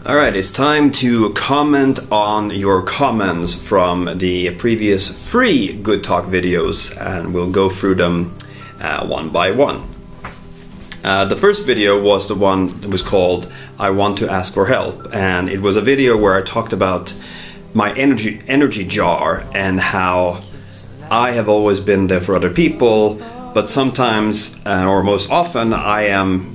Alright, it's time to comment on your comments from the previous free Good Talk videos, and we'll go through them one by one. The first video was the one that was called I Want to Ask for Help, and it was a video where I talked about my energy jar and how I have always been there for other people, but sometimes, or most often, I am,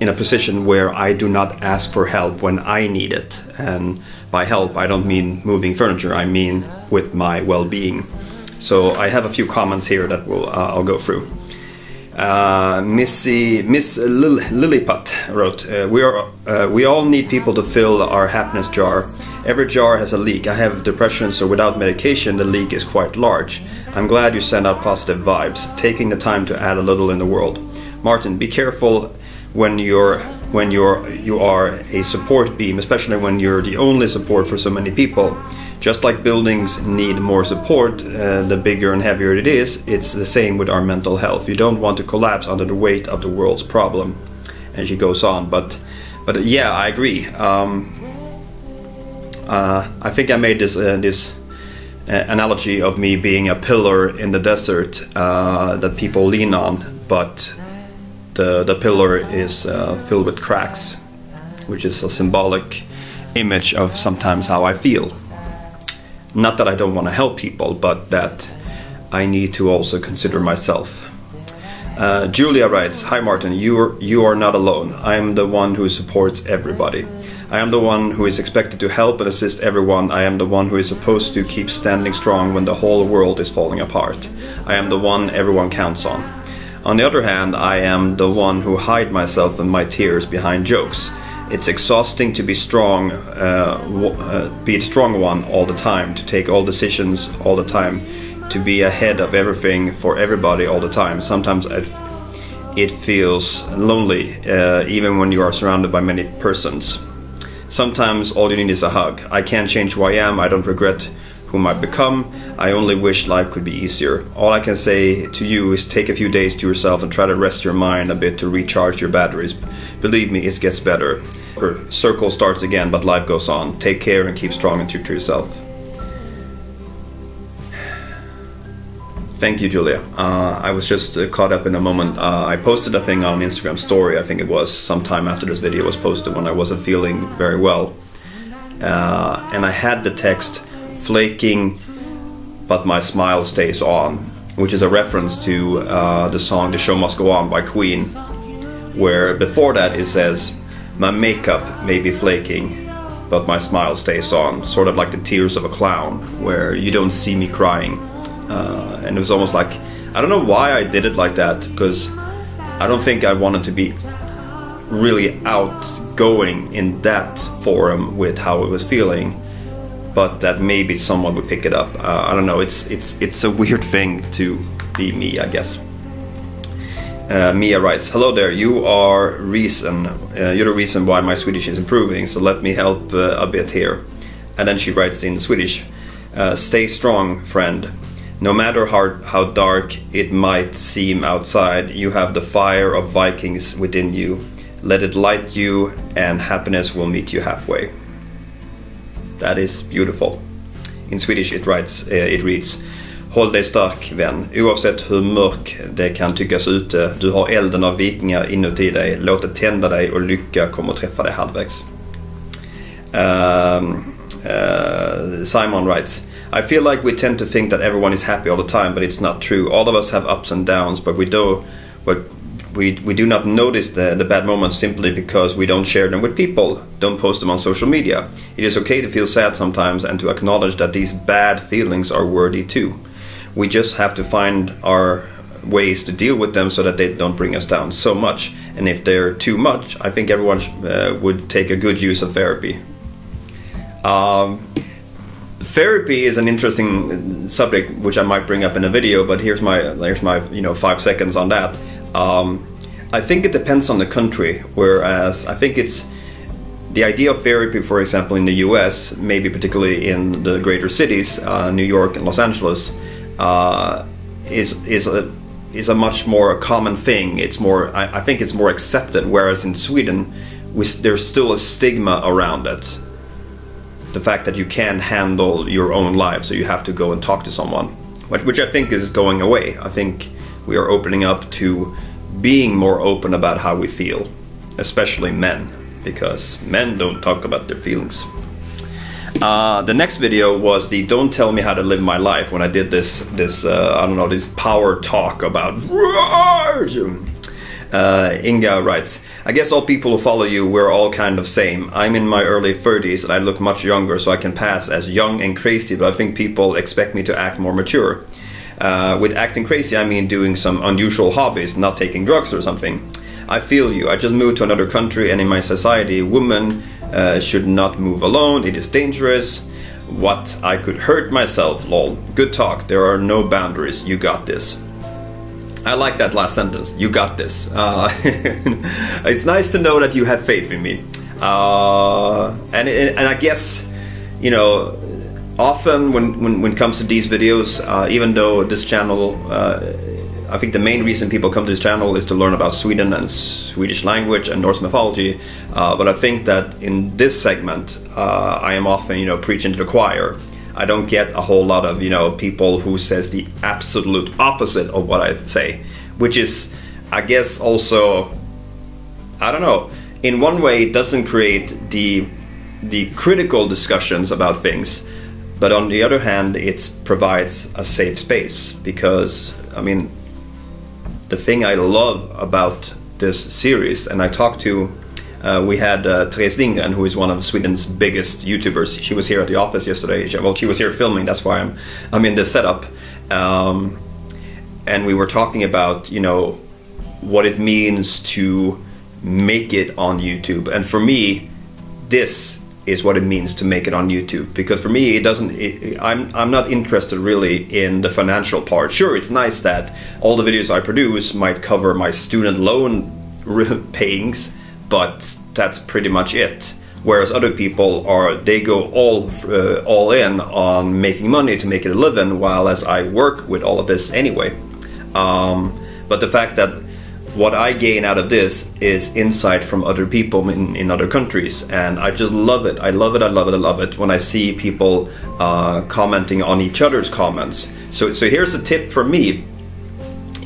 in a position where I do not ask for help when I need it. And by help, I don't mean moving furniture, I mean with my well-being. So I have a few comments here that I'll go through. Miss Lilliput wrote, we all need people to fill our happiness jar. Every jar has a leak. I have depression, so without medication the leak is quite large. I'm glad you send out positive vibes, taking the time to add a little in the world. Martin, be careful when you are a support beam, especially when you're the only support for so many people. Just like buildings need more support, the bigger and heavier it is, it's the same with our mental health. You don't want to collapse under the weight of the world's problem. And she goes on, but yeah, I agree. I think I made this analogy of me being a pillar in the desert that people lean on, but the pillar is filled with cracks, which is a symbolic image of sometimes how I feel. Not that I don't want to help people, but that I need to also consider myself. Julia writes, hi Martin, you are not alone. I am the one who supports everybody. I am the one who is expected to help and assist everyone. I am the one who is supposed to keep standing strong when the whole world is falling apart. I am the one everyone counts on. On the other hand, I am the one who hide myself and my tears behind jokes. It's exhausting to be strong, be the strong one all the time, to take all decisions all the time, to be ahead of everything for everybody all the time. Sometimes it feels lonely, even when you are surrounded by many persons. Sometimes all you need is a hug. I can't change who I am, I don't regret whom I've become, I only wish life could be easier. All I can say to you is take a few days to yourself and try to rest your mind a bit to recharge your batteries. Believe me, it gets better. Circle starts again, but life goes on. Take care and keep strong and true to yourself. Thank you, Julia. I was just caught up in a moment. I posted a thing on Instagram story, I think it was sometime after this video was posted, when I wasn't feeling very well. And I had the text, flaking but my smile stays on, which is a reference to the song The Show Must Go On by Queen, where before that it says, my makeup may be flaking but my smile stays on, sort of like the tears of a clown, where you don't see me crying. And it was almost like, I don't know why I did it like that, because I don't think I wanted to be really outgoing in that forum with how I was feeling, but that maybe someone would pick it up. I don't know, it's a weird thing to be me, I guess. Mia writes, hello there, you're the reason why my Swedish is improving, so let me help a bit here. And then she writes in Swedish, stay strong, friend. No matter how dark it might seem outside, you have the fire of Vikings within you. Let it light you and happiness will meet you halfway. That is beautiful. In Swedish it reads, håll dig stark, vän. Oavsett hur mörk det kan tyckas ute, du har elden av vikingar inuti dig. Låt det tända dig och lycka kommer att träffa dig halvvägs. Simon writes, I feel like we tend to think that everyone is happy all the time, but it's not true. All of us have ups and downs, but we do not notice the bad moments simply because we don't share them with people, don't post them on social media. It is okay to feel sad sometimes and to acknowledge that these bad feelings are worthy too. We just have to find our ways to deal with them so that they don't bring us down so much. And if they're too much, I think everyone would take a good use of therapy. Therapy is an interesting subject which I might bring up in a video, but here's my 5 seconds on that. I think it depends on the country, whereas I think it's the idea of therapy, for example, in the US, maybe particularly in the greater cities, New York and Los Angeles, is a much more common thing. It's more, I think it's more accepted, whereas in Sweden there's still a stigma around it. The fact that you can't handle your own life, so you have to go and talk to someone, which I think is going away. I think we are opening up to being more open about how we feel, especially men, because men don't talk about their feelings. The next video was the "Don't Tell Me How to Live My Life," when I did this I don't know, this power talk about Inga writes, "I guess all people who follow you, we're all kind of same. I'm in my early 30s and I look much younger, so I can pass as young and crazy, but I think people expect me to act more mature. With acting crazy, I mean doing some unusual hobbies, not taking drugs or something. I feel you. I just moved to another country, and in my society, women should not move alone. It is dangerous. What? I could hurt myself, lol. Good talk. There are no boundaries. You got this." I like that last sentence. You got this. It's nice to know that you have faith in me. And I guess, you know, often when it comes to these videos, even though this channel, I think the main reason people come to this channel is to learn about Sweden and Swedish language and Norse mythology, but I think that in this segment, I am often, you know, preaching to the choir. I don't get a whole lot of, you know, people who says the absolute opposite of what I say, which is, I guess, also, I don't know, in one way it doesn't create the critical discussions about things, but on the other hand it provides a safe space, because, I mean, the thing I love about this series, and I talked to, we had Therese Lindgren, who is one of Sweden's biggest YouTubers. She was here at the office yesterday. Well, she was here filming, that's why I'm in this setup. And we were talking about, you know, what it means to make it on YouTube. And for me, this is what it means to make it on YouTube. Because for me, I'm not interested really in the financial part. Sure, it's nice that all the videos I produce might cover my student loan payings, but that's pretty much it. Whereas other people they go all in on making money to make it a living, while as I work with all of this anyway. But the fact that what I gain out of this is insight from other people in other countries, and I just love it. I love it. I love it. I love it when I see people commenting on each other's comments. So here's a tip for me.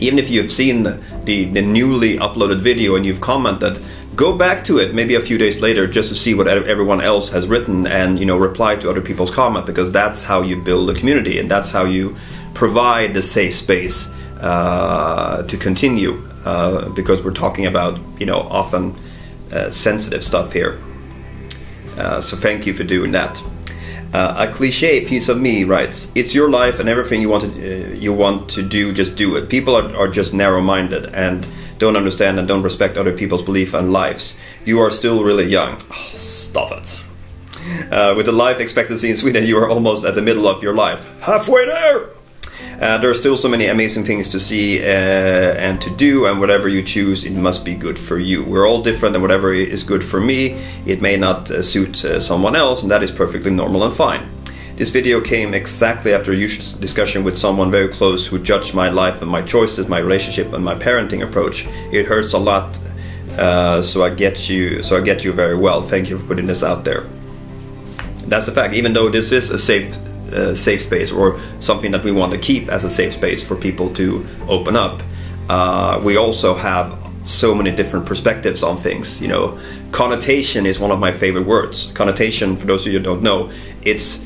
Even if you've seen the newly uploaded video and you've commented, go back to it maybe a few days later just to see what everyone else has written, and, you know, reply to other people's comments, because that's how you build a community, and that's how you provide the safe space to continue, because we're talking about, you know, often sensitive stuff here. So thank you for doing that. A cliche piece of me writes, "It's your life, and everything you want to do, just do it. People are just narrow-minded and don't understand and don't respect other people's beliefs and lives. You are still really young." Oh, stop it. With the life expectancy in Sweden, you are almost at the middle of your life. Halfway there! There are still so many amazing things to see and to do, and whatever you choose, it must be good for you. We're all different, and whatever is good for me, it may not suit someone else, and that is perfectly normal and fine. This video came exactly after a huge discussion with someone very close who judged my life and my choices, my relationship and my parenting approach. It hurts a lot, so I get you very well. Thank you for putting this out there. That's the fact. Even though this is a safe space, or something that we want to keep as a safe space for people to open up, we also have so many different perspectives on things. You know, connotation is one of my favorite words. Connotation, for those of you who don't know, it's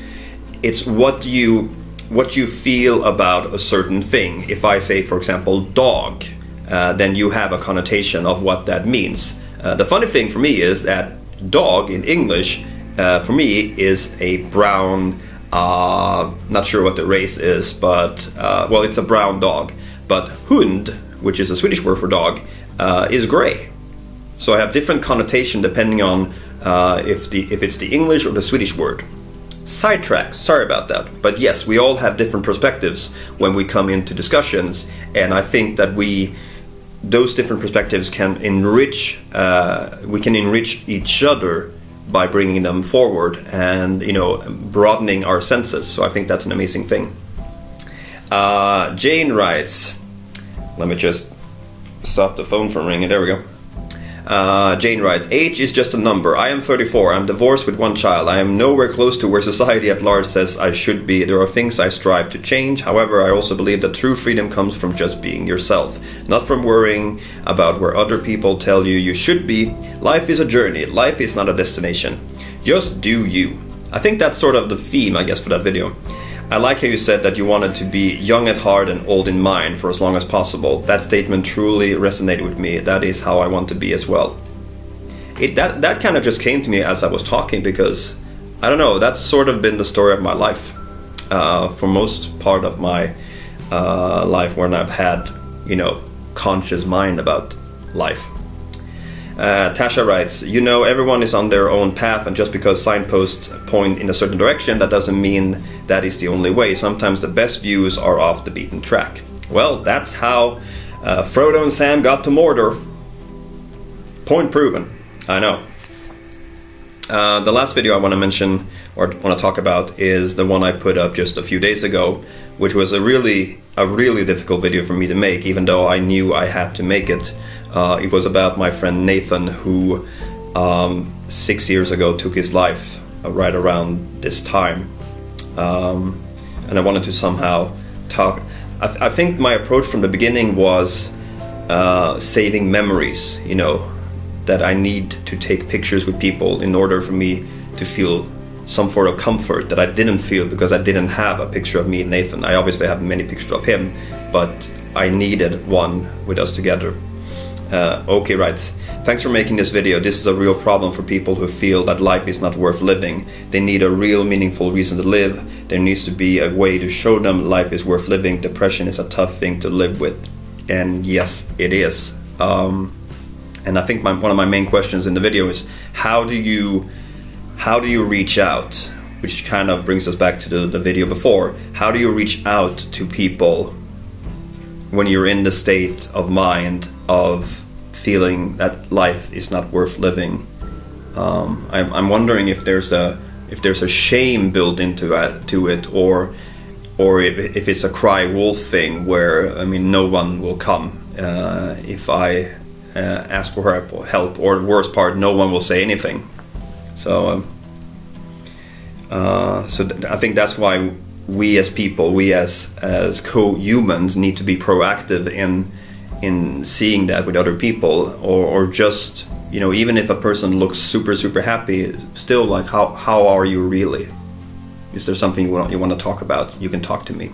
what you feel about a certain thing. If I say, for example, dog, then you have a connotation of what that means. The funny thing for me is that dog in English, for me, is a brown, not sure what the race is, but well, it's a brown dog. But hund, which is a Swedish word for dog, is gray. So I have different connotation depending on if it's the English or the Swedish word. Sidetrack, sorry about that. But yes, we all have different perspectives when we come into discussions, and I think that those different perspectives can enrich, we can enrich each other by bringing them forward and, you know, broadening our senses. So I think that's an amazing thing. Jane writes, let me just stop the phone from ringing, there we go. Jane writes, age is just a number. I am 34. I'm divorced with one child. I am nowhere close to where society at large says I should be. There are things I strive to change. However, I also believe that true freedom comes from just being yourself, not from worrying about where other people tell you you should be. Life is a journey. Life is not a destination. Just do you. I think that's sort of the theme, I guess, for that video. I like how you said that you wanted to be young at heart and old in mind for as long as possible. That statement truly resonated with me. That is how I want to be as well. That kind of just came to me as I was talking, because, I don't know, that's sort of been the story of my life. For most part of my life, when I've had, you know, conscious mind about life. Tasha writes, you know, everyone is on their own path, and just because signposts point in a certain direction, that doesn't mean that is the only way. Sometimes the best views are off the beaten track. Well, that's how Frodo and Sam got to Mordor. Point proven. I know. The last video I want to mention, or want to talk about, is the one I put up just a few days ago, which was a really difficult video for me to make, even though I knew I had to make it. It was about my friend Nathan, who 6 years ago took his life right around this time. And I wanted to somehow talk. I think my approach from the beginning was saving memories, you know, that I need to take pictures with people in order for me to feel some sort of comfort that I didn't feel because I didn't have a picture of me and Nathan. I obviously have many pictures of him, but I needed one with us together. Okay, right. Thanks for making this video. This is a real problem for people who feel that life is not worth living. They need a real meaningful reason to live. There needs to be a way to show them life is worth living. Depression is a tough thing to live with. And yes, it is. And I think one of my main questions in the video is, how do you reach out? Which kind of brings us back to the video before. How do you reach out to people when you're in the state of mind of feeling that life is not worth living? I'm wondering if there's a shame built into it, or if it's a cry wolf thing where, I mean, no one will come if I ask for help, or the worst part, no one will say anything. So I think that's why we as people, we as co-humans, need to be proactive in seeing that with other people, or just, you know, even if a person looks super happy, still, like, how are you really? Is there something you want to talk about? You can talk to me.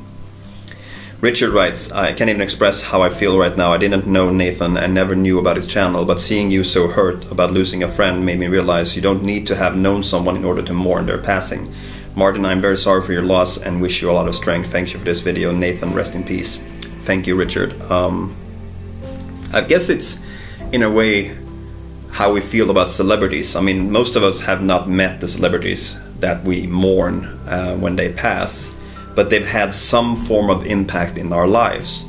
Richard writes, I can't even express how I feel right now. I didn't know Nathan and never knew about his channel, but seeing you so hurt about losing a friend made me realize you don't need to have known someone in order to mourn their passing. Martin, I'm very sorry for your loss and wish you a lot of strength. Thank you for this video. Nathan, rest in peace. Thank you, Richard. I guess it's, in a way, how we feel about celebrities. I mean, most of us have not met the celebrities that we mourn when they pass, but they've had some form of impact in our lives.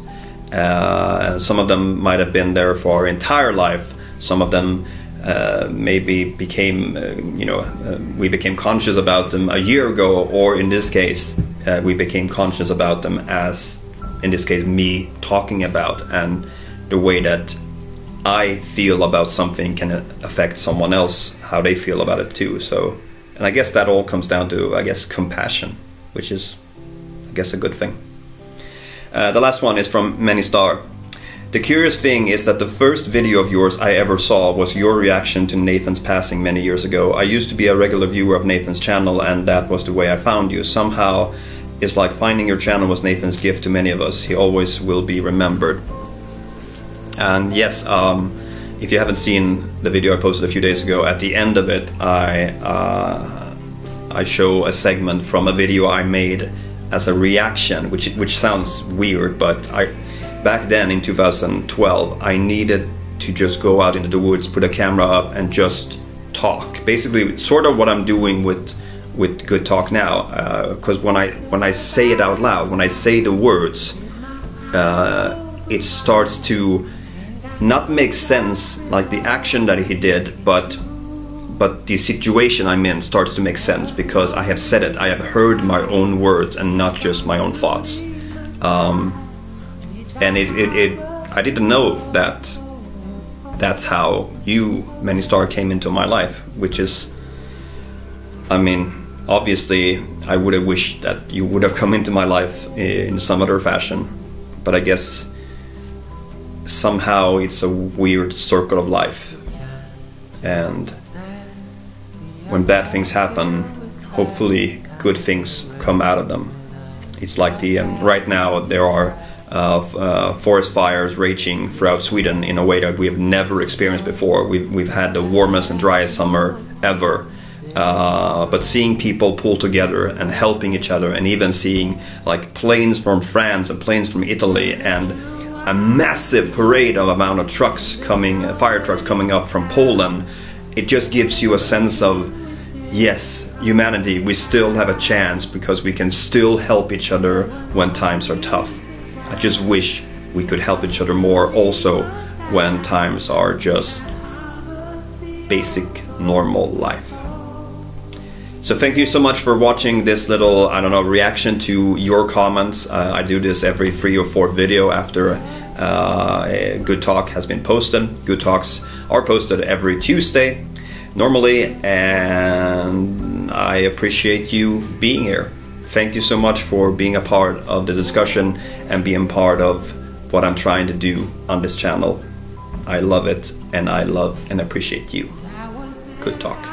Some of them might have been there for our entire life. Some of them maybe became, we became conscious about them a year ago, or in this case, we became conscious about them as, in this case, me talking about, and the way that I feel about something can affect someone else, how they feel about it too. So, and I guess that all comes down to, I guess, compassion, which is, I guess, a good thing. The last one is from Many Star. The curious thing is that the first video of yours I ever saw was your reaction to Nathan's passing many years ago. I used to be a regular viewer of Nathan's channel, and that was the way I found you. Somehow, it's like finding your channel was Nathan's gift to many of us. He always will be remembered. And yes, if you haven't seen the video I posted a few days ago, at the end of it, I show a segment from a video I made as a reaction, which sounds weird, but back then in 2012, I needed to just go out into the woods, put a camera up, and just talk. Basically, sort of what I'm doing with Good Talk now, because when I say it out loud, when I say the words, it starts to not make sense, like the action that he did, but the situation I'm in starts to make sense because I have said it. I have heard my own words and not just my own thoughts. And I didn't know that that's how you, Many Star, came into my life, which is, I mean, obviously I would have wished that you would have come into my life in some other fashion, but I guess somehow it's a weird circle of life, and when bad things happen, hopefully good things come out of them. It's like the right now there are forest fires raging throughout Sweden in a way that we have never experienced before. We've had the warmest and driest summer ever, but seeing people pull together and helping each other, and even seeing like planes from France and planes from Italy, and a massive parade of amount of trucks coming, fire trucks coming up from Poland, it just gives you a sense of, yes, humanity, we still have a chance because we can still help each other when times are tough. I just wish we could help each other more also when times are just basic normal life. So thank you so much for watching this little, I don't know, reaction to your comments. I do this every 3 or 4 video after a Good Talk has been posted. Good Talks are posted every Tuesday normally, and I appreciate you being here. Thank you so much for being a part of the discussion and being part of what I'm trying to do on this channel. I love it, and I love and appreciate you. Good Talk.